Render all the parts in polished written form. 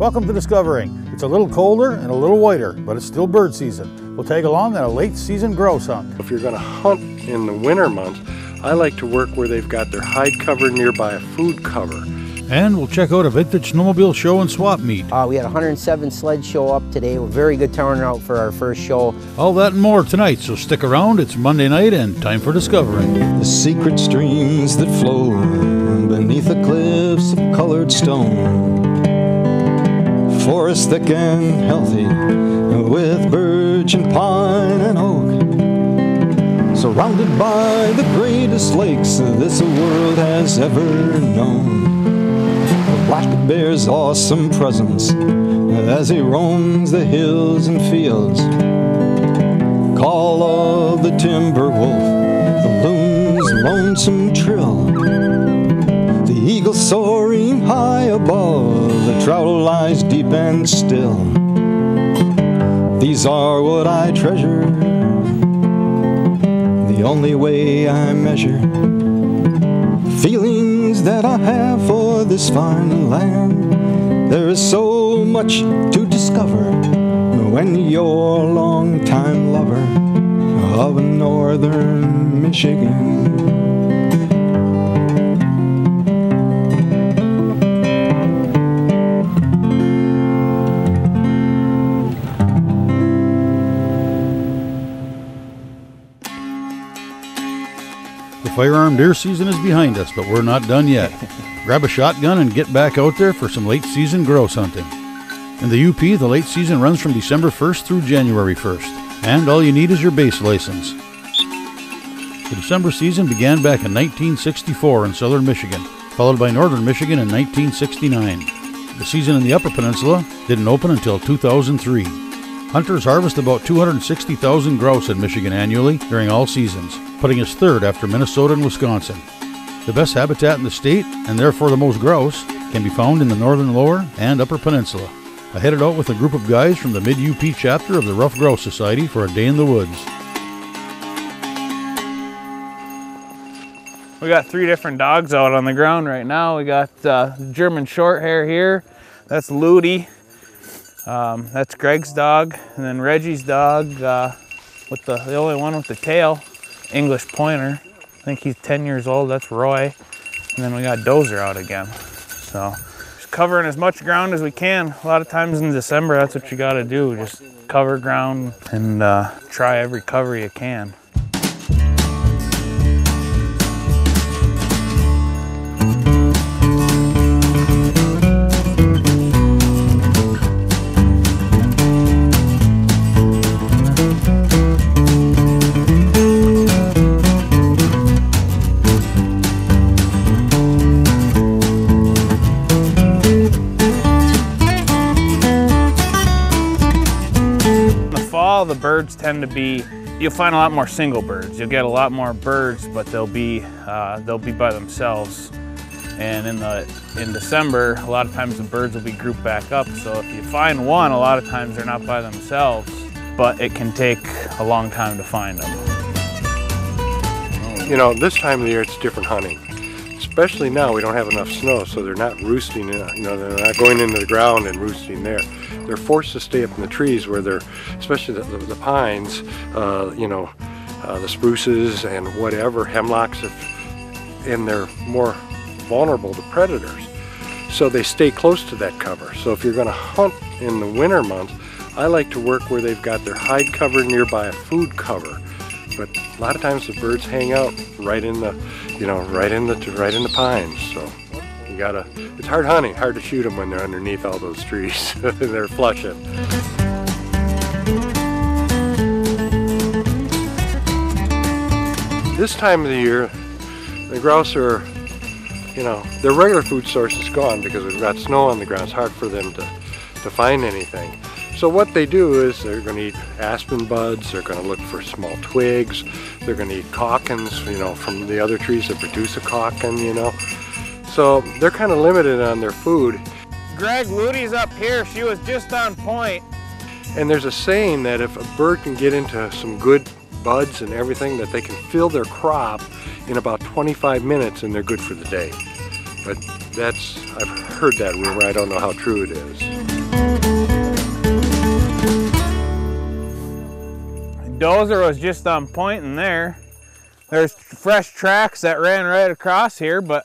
Welcome to Discovering. It's a little colder and a little whiter, but it's still bird season. We'll tag along on a late season grouse hunt. If you're going to hunt in the winter months, I like to work where they've got their hide cover nearby a food cover. And we'll check out a vintage snowmobile show and swap meet. We had 107 sleds show up today. A very good turnout for our first show. All that and more tonight, so stick around. It's Monday night and time for Discovering. The secret streams that flow beneath the cliffs of colored stone. Forest thick and healthy with birch and pine and oak. Surrounded by the greatest lakes this world has ever known. The black bear's awesome presence as he roams the hills and fields. Call of the timber wolf, the loon's lonesome trill. The eagle soaring high above, the trout lies deep and still. These are what I treasure, the only way I measure feelings that I have for this fine land. There is so much to discover when you're a long-time lover of northern Michigan. Firearm deer season is behind us, but we're not done yet. Grab a shotgun and get back out there for some late season grouse hunting. In the UP, the late season runs from December 1st through January 1st, and all you need is your base license. The December season began back in 1964 in southern Michigan, followed by northern Michigan in 1969. The season in the Upper Peninsula didn't open until 2003. Hunters harvest about 260,000 grouse in Michigan annually during all seasons, putting us third after Minnesota and Wisconsin. The best habitat in the state, and therefore the most grouse, can be found in the northern lower and upper peninsula. I headed out with a group of guys from the Mid-UP chapter of the Rough Grouse Society for a day in the woods. We got 3 different dogs out on the ground right now. We got German short hair here. That's Ludi. That's Greg's dog, and then Reggie's dog with the only one with the tail, English pointer. I think he's 10 years old. That's Roy. And then we got Dozer out again. So just covering as much ground as we can. A lot of times in December, that's what you got to do. Just cover ground and try every cover you can. The birds tend to be, you'll find a lot more single birds. You'll get a lot more birds, but they'll be by themselves. And in December, a lot of times the birds will be grouped back up. So if you find one, a lot of times they're not by themselves, but it can take a long time to find them. You know, this time of the year it's different hunting. Especially now, we don't have enough snow, so they're not roosting, they're not going into the ground and roosting there. They're forced to stay up in the trees where they're, especially the pines, the spruces and whatever, hemlocks, and they're more vulnerable to predators. So they stay close to that cover. So if you're going to hunt in the winter months, I like to work where they've got their hide cover nearby a food cover. But a lot of times the birds hang out right in the, right in the pines. So you gotta, it's hard hunting, hard to shoot them when they're underneath all those trees. They're flushing. This time of the year, the grouse are, their regular food source is gone because we've got snow on the ground. It's hard for them to find anything. So what they do is they're going to eat aspen buds, they're going to look for small twigs, they're going to eat calkins, from the other trees that produce a calkin, So they're kind of limited on their food. Greg, Ludi's up here. She was just on point. And there's a saying that if a bird can get into some good buds and everything, that they can fill their crop in about 25 minutes and they're good for the day. But I've heard that rumor. I don't know how true it is. dozer was just on point in there. There's fresh tracks that ran right across here, but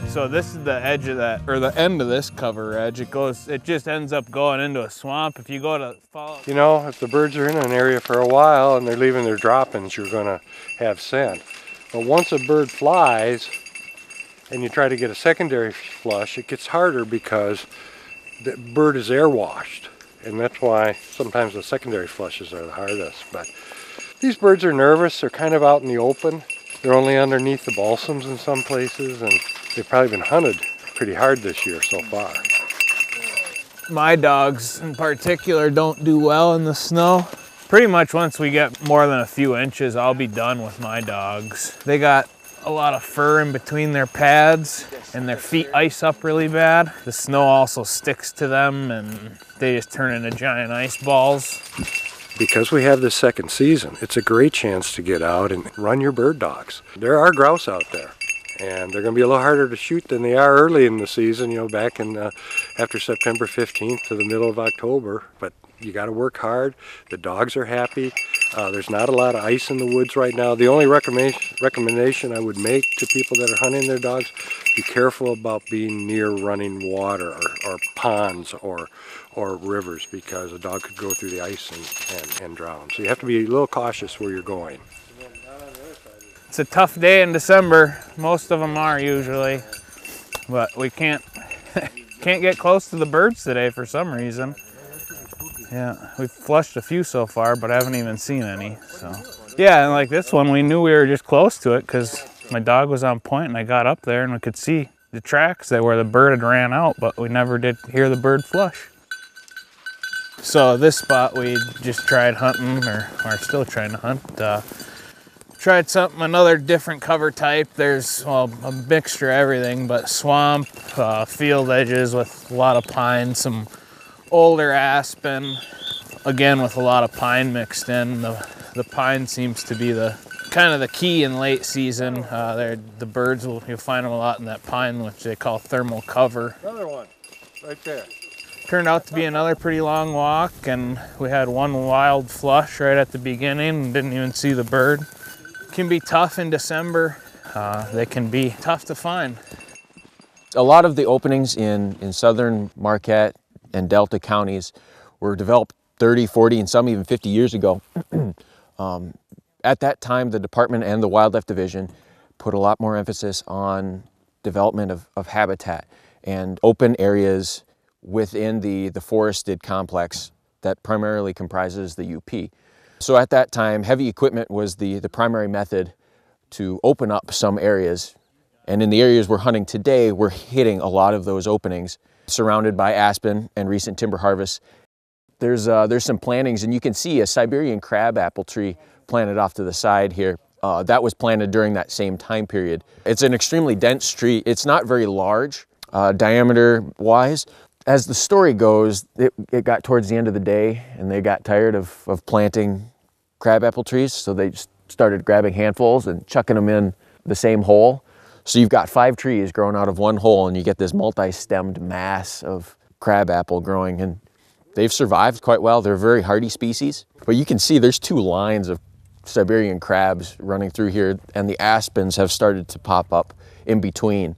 so this is the edge of that, or the end of this cover edge. It just ends up going into a swamp. If you go to follow, You know, if the birds are in an area for a while and they're leaving their droppings, you're gonna have scent. But once a bird flies and you try to get a secondary flush, it gets harder because the bird is air washed. And that's why sometimes the secondary flushes are the hardest. But these birds are nervous. They're kind of out in the open. They're only underneath the balsams in some places, and they've probably been hunted pretty hard this year so far. my dogs in particular don't do well in the snow. Pretty much once we get more than a few inches, I'll be done with my dogs. They got a lot of fur in between their pads and their feet ice up really bad. The snow also sticks to them and they just turn into giant ice balls. Because we have this second season, it's a great chance to get out and run your bird dogs. There are grouse out there, and they're going to be a little harder to shoot than they are early in the season, you know, back in after September 15th to the middle of October. But you got to work hard. The dogs are happy. There's not a lot of ice in the woods right now. The only recommendation I would make to people that are hunting their dogs, be careful about being near running water or ponds or rivers, because a dog could go through the ice and drown. So you have to be a little cautious where you're going. It's a tough day in December. Most of them are usually, but we can't get close to the birds today for some reason. Yeah, we've flushed a few so far, but I haven't even seen any. So yeah, and like this one, we knew we were just close to it because my dog was on point and I got up there and we could see the tracks there where the bird had ran out, but we never did hear the bird flush. So this spot we just tried hunting, or are still trying to hunt. Tried another different cover type. There's, well, a mixture of everything, but swamp, field edges with a lot of pine, some older aspen, again with a lot of pine mixed in. The pine seems to be the kind of the key in late season. The birds, you'll find them a lot in that pine, which they call thermal cover. Another one, right there. Turned out to be another pretty long walk, and we had one wild flush right at the beginning and didn't even see the bird. Can be tough in December. They can be tough to find. A lot of the openings in southern Marquette and Delta counties were developed 30, 40, and some even 50 years ago. At that time, the department and the Wildlife Division put a lot more emphasis on development of habitat and open areas within the forested complex that primarily comprises the UP. So at that time, heavy equipment was the primary method to open up some areas. And in the areas we're hunting today, we're hitting a lot of those openings, surrounded by aspen and recent timber harvests. There's some plantings, and you can see a Siberian crabapple tree planted off to the side here. That was planted during that same time period. It's an extremely dense tree. It's not very large, diameter-wise. As the story goes, it got towards the end of the day, and they got tired of planting crabapple trees, so they just started grabbing handfuls and chucking them in the same hole. So you've got 5 trees growing out of one hole, and you get this multi-stemmed mass of crabapple growing, and they've survived quite well. They're a very hardy species, but you can see there's 2 lines of Siberian crabs running through here, and the aspens have started to pop up in between.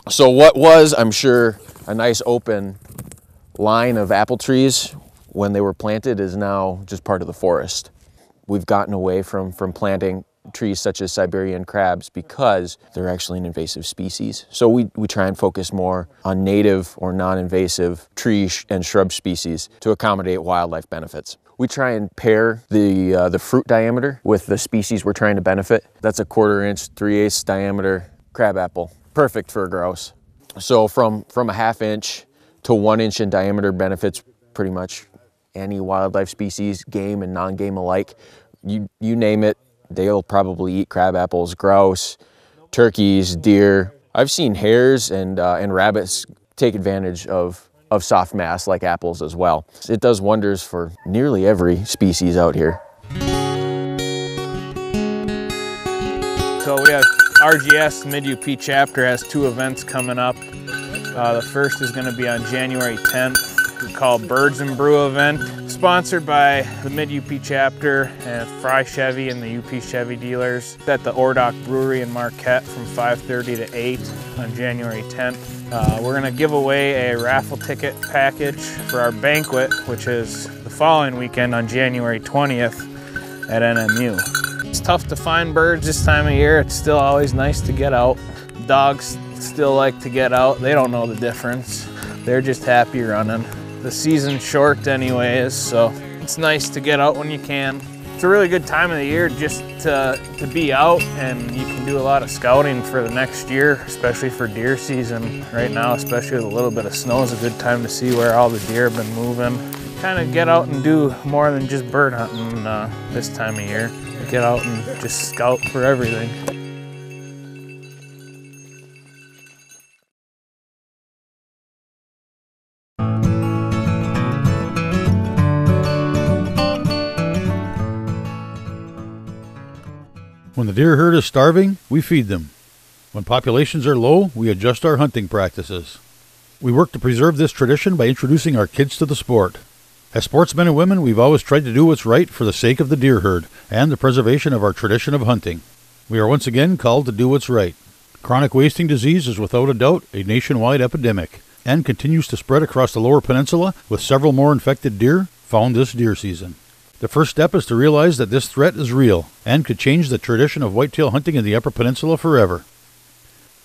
So what was, I'm sure, a nice open line of apple trees when they were planted is now just part of the forest. We've gotten away from planting trees such as Siberian crabs because they're actually an invasive species. So we try and focus more on native or non-invasive tree and shrub species to accommodate wildlife benefits. We try and pair the fruit diameter with the species we're trying to benefit. That's a 1/4 inch, 3/8 diameter crabapple, perfect for a grouse. So from a 1/2 inch to 1 inch in diameter benefits pretty much any wildlife species, game and non-game alike. You name it, they'll probably eat crabapples. Grouse, turkeys, deer. I've seen hares and rabbits take advantage of soft mass like apples as well. It does wonders for nearly every species out here. So we have RGS Mid-UP chapter has 2 events coming up. The first is going to be on January 10th. Called Birds and Brew event, sponsored by the Mid-UP chapter and Fry Chevy and the UP Chevy dealers at the Ordock Brewery in Marquette from 5:30 to 8 on January 10th. We're going to give away a raffle ticket package for our banquet, which is the following weekend on January 20th at NMU. It's tough to find birds this time of year. It's still always nice to get out. Dogs still like to get out. They don't know the difference. They're just happy running. The season's short anyways, so it's nice to get out when you can. It's a really good time of the year just to be out, and you can do a lot of scouting for the next year, especially for deer season. Right now, especially with a little bit of snow, is a good time to see where all the deer have been moving. Kind of get out and do more than just bird hunting this time of year. Get out and just scout for everything. When the deer herd is starving, we feed them. When populations are low, we adjust our hunting practices. We work to preserve this tradition by introducing our kids to the sport. As sportsmen and women, we've always tried to do what's right for the sake of the deer herd and the preservation of our tradition of hunting. We are once again called to do what's right. Chronic wasting disease is without a doubt a nationwide epidemic and continues to spread across the lower peninsula, with several more infected deer found this deer season. The first step is to realize that this threat is real and could change the tradition of whitetail hunting in the Upper Peninsula forever.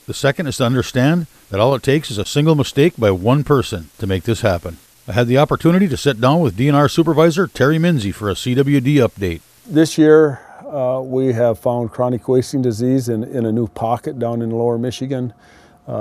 The second is to understand that all it takes is a single mistake by one person to make this happen. I had the opportunity to sit down with DNR Supervisor Terry Minzy for a CWD update. This year we have found chronic wasting disease in a new pocket down in lower Michigan.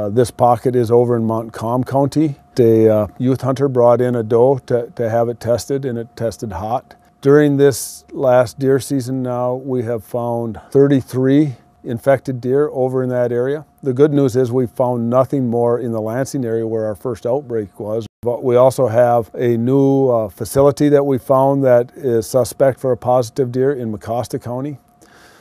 This pocket is over in Montcalm County. A youth hunter brought in a doe to have it tested, and it tested hot. During this last deer season now, we have found 33 infected deer over in that area. The good news is we found nothing more in the Lansing area where our first outbreak was. But we also have a new facility that we found that is suspect for a positive deer in Mecosta County.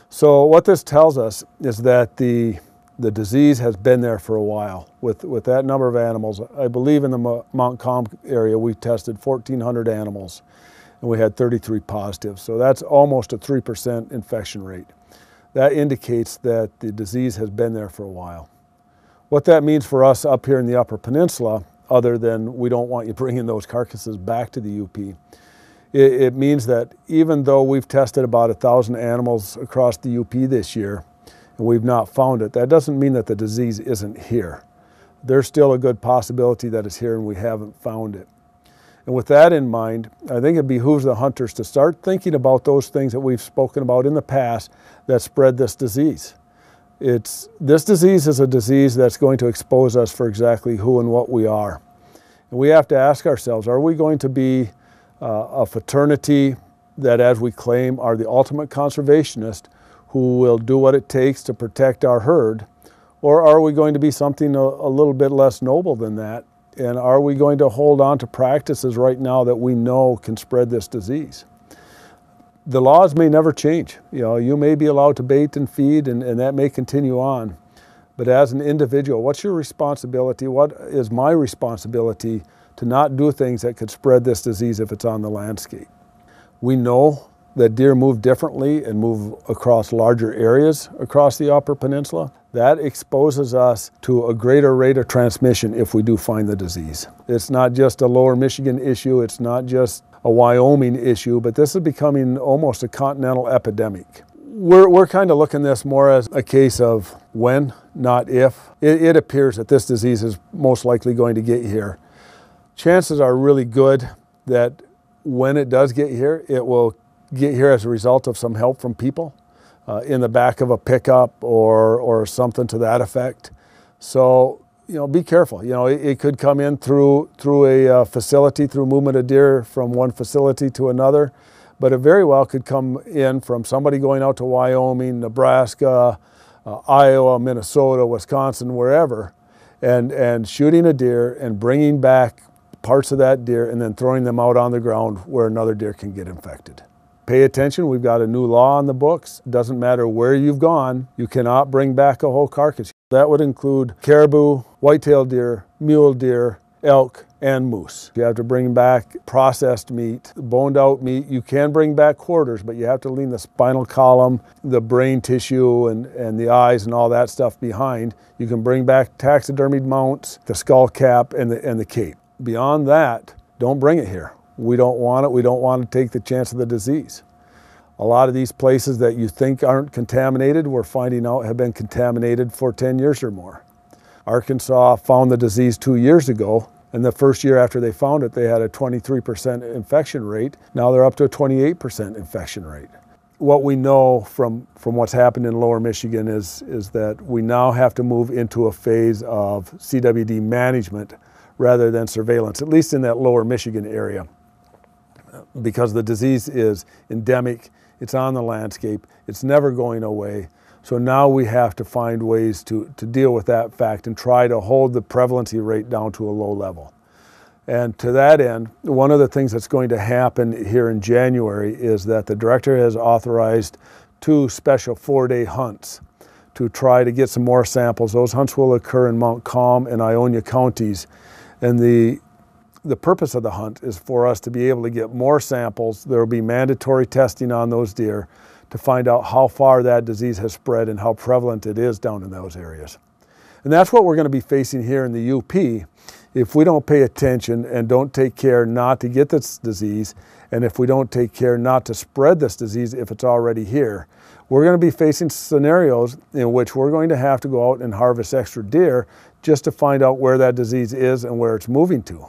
So what this tells us is that the disease has been there for a while with that number of animals. I believe in the Montcalm area we tested 1,400 animals. And we had 33 positives. So that's almost a 3% infection rate. That indicates that the disease has been there for a while. What that means for us up here in the Upper Peninsula, other than we don't want you bringing those carcasses back to the UP, it means that even though we've tested about 1,000 animals across the UP this year, and we've not found it, that doesn't mean that the disease isn't here. There's still a good possibility that it's here and we haven't found it. And with that in mind, I think it behooves the hunters to start thinking about those things that we've spoken about in the past that spread this disease. This disease is a disease that's going to expose us for exactly who and what we are. And we have to ask ourselves, are we going to be a fraternity that, as we claim, are the ultimate conservationist who will do what it takes to protect our herd? Or are we going to be something a little bit less noble than that? And are we going to hold on to practices right now that we know can spread this disease? The laws may never change. You may be allowed to bait and feed, and that may continue on. But as an individual, what's your responsibility? What is my responsibility to not do things that could spread this disease if it's on the landscape? We know that deer move differently and move across larger areas across the Upper Peninsula. That exposes us to a greater rate of transmission if we do find the disease. It's not just a lower Michigan issue, it's not just a Wyoming issue, but this is becoming almost a continental epidemic. We're kind of looking at this more as a case of when, not if. It appears that this disease is most likely going to get here. Chances are really good that when it does get here, it will get here as a result of some help from people in the back of a pickup or something to that effect. So, be careful. It could come in through a facility, through movement of deer from one facility to another, but it very well could come in from somebody going out to Wyoming, Nebraska, Iowa, Minnesota, Wisconsin, wherever, and shooting a deer and bringing back parts of that deer and then throwing them out on the ground where another deer can get infected. Pay attention, we've got a new law on the books. Doesn't matter where you've gone, you cannot bring back a whole carcass. That would include caribou, white-tailed deer, mule deer, elk, and moose. You have to bring back processed meat, boned out meat. You can bring back quarters, but you have to leave the spinal column, the brain tissue, and the eyes and all that stuff behind. You can bring back taxidermied mounts, the skull cap, and the cape. Beyond that, don't bring it here. We don't want it. We don't want to take the chance of the disease. A lot of these places that you think aren't contaminated, we're finding out have been contaminated for 10 years or more. Arkansas found the disease 2 years ago, and the first year after they found it, they had a 23% infection rate. Now they're up to a 28% infection rate. What we know from what's happened in Lower Michigan is that we now have to move into a phase of CWD management rather than surveillance, at least in that Lower Michigan area, because the disease is endemic, it's on the landscape, it's never going away. So now we have to find ways to deal with that fact and try to hold the prevalency rate down to a low level. And to that end, one of the things that's going to happen here in January is that the director has authorized 2 special 4-day hunts to try to get some more samples. Those hunts will occur in Montcalm and Ionia counties. And the purpose of the hunt is for us to be able to get more samples. There will be mandatory testing on those deer to find out how far that disease has spread and how prevalent it is down in those areas. And that's what we're going to be facing here in the UP if we don't pay attention and don't take care not to get this disease, and if we don't take care not to spread this disease if it's already here. We're going to be facing scenarios in which we're going to have to go out and harvest extra deer just to find out where that disease is and where it's moving to.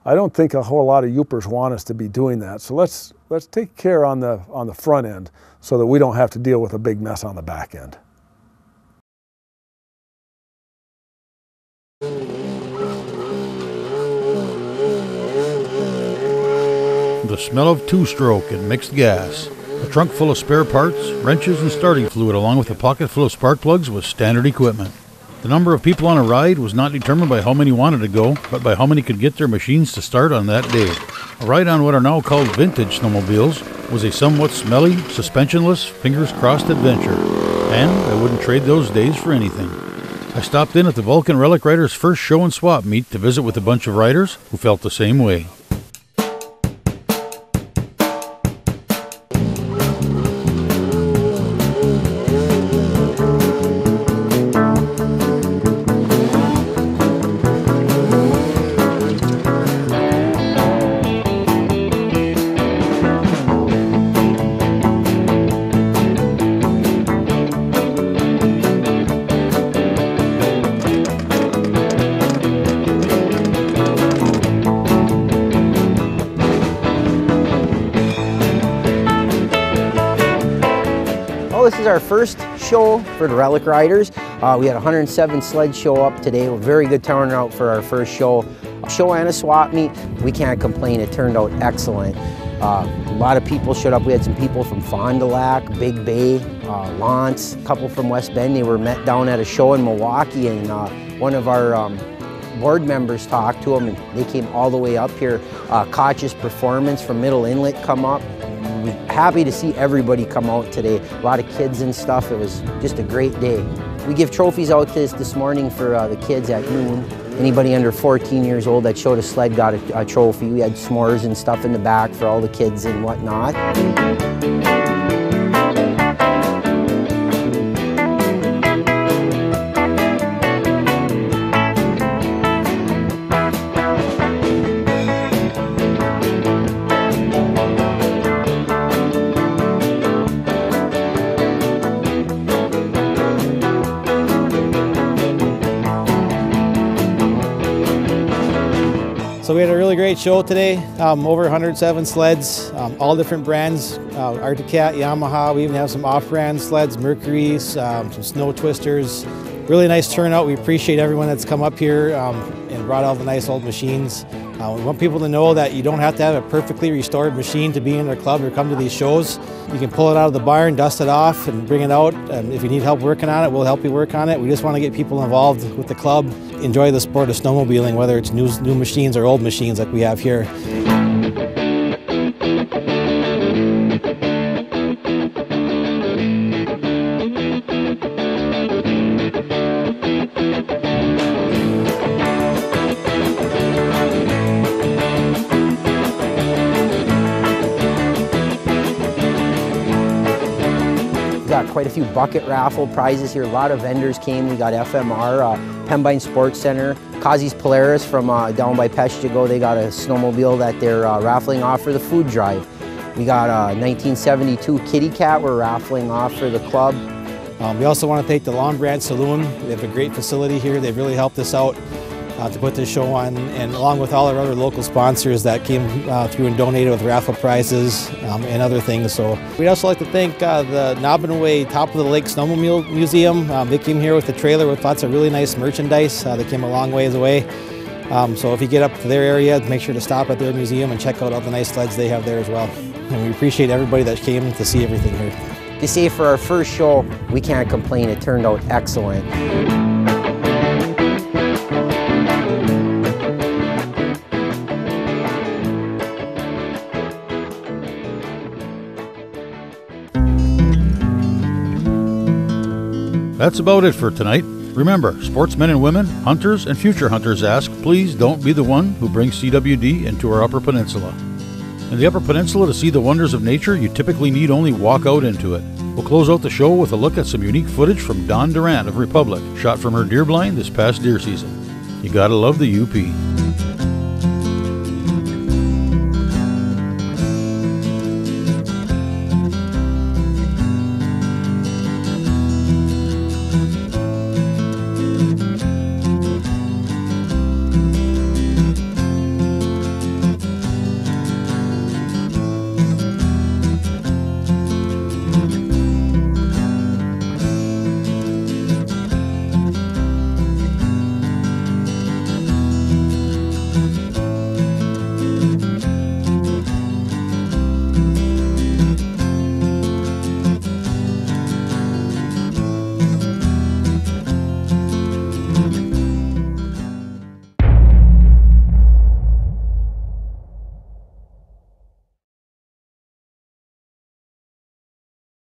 I don't think a whole lot of Yoopers want us to be doing that. So let's take care on the front end so that we don't have to deal with a big mess on the back end. The smell of two-stroke and mixed gas. A trunk full of spare parts, wrenches, and starting fluid, along with a pocket full of spark plugs, was standard equipment. The number of people on a ride was not determined by how many wanted to go, but by how many could get their machines to start on that day. A ride on what are now called vintage snowmobiles was a somewhat smelly, suspensionless, fingers-crossed adventure, and I wouldn't trade those days for anything. I stopped in at the Vulcan Relic Riders' first show and swap meet to visit with a bunch of riders who felt the same way. This is our first show for the Relic Riders. We had 107 sleds show up today. A very good turnout for our first show. Show and a swap meet. We can't complain. It turned out excellent. A lot of people showed up. We had some people from Fond du Lac, Big Bay, Lance, a couple from West Bend. They were met down at a show in Milwaukee, and one of our board members talked to them, and they came all the way up here. Koch's Performance from Middle Inlet come up. We're happy to see everybody come out today. A lot of kids and stuff. It was just a great day. We give trophies out this morning for the kids at noon. Anybody under 14 years old that showed a sled got a trophy. We had s'mores and stuff in the back for all the kids and whatnot. So we had a really great show today, over 107 sleds, all different brands, Arctic Cat, Yamaha, we even have some off-brand sleds, Mercury, some snow twisters. Really nice turnout. We appreciate everyone that's come up here and brought all the nice old machines. We want people to know that you don't have to have a perfectly restored machine to be in our club or come to these shows. You can pull it out of the barn, dust it off, and bring it out. If you need help working on it, we'll help you work on it. We just want to get people involved with the club, enjoy the sport of snowmobiling, whether it's new machines or old machines like we have here. got quite a few bucket raffle prizes here. A lot of vendors came. We got FMR, Pembine Sports Center, Kazi's Polaris from down by Peshtigo. They got a snowmobile that they're raffling off for the food drive. We got a 1972 Kitty Cat we're raffling off for the club. We also want to thank the Lawn Branch Saloon. They have a great facility here. They've really helped us out to put this show on, and along with all our other local sponsors that came through and donated with raffle prizes and other things. So we'd also like to thank the Nobbinaway Top of the Lake Snowmobile Museum. They came here with a trailer with lots of really nice merchandise. They came a long ways away. So if you get up to their area, make sure to stop at their museum and check out all the nice sleds they have there as well. And we appreciate everybody that came to see everything here. To say for our first show, we can't complain. It turned out excellent. That's about it for tonight. Remember, sportsmen and women, hunters and future hunters ask, please don't be the one who brings CWD into our Upper Peninsula. In the Upper Peninsula, to see the wonders of nature, you typically need only walk out into it. We'll close out the show with a look at some unique footage from Dawn Durant of Republic, shot from her deer blind this past deer season. You gotta love the UP.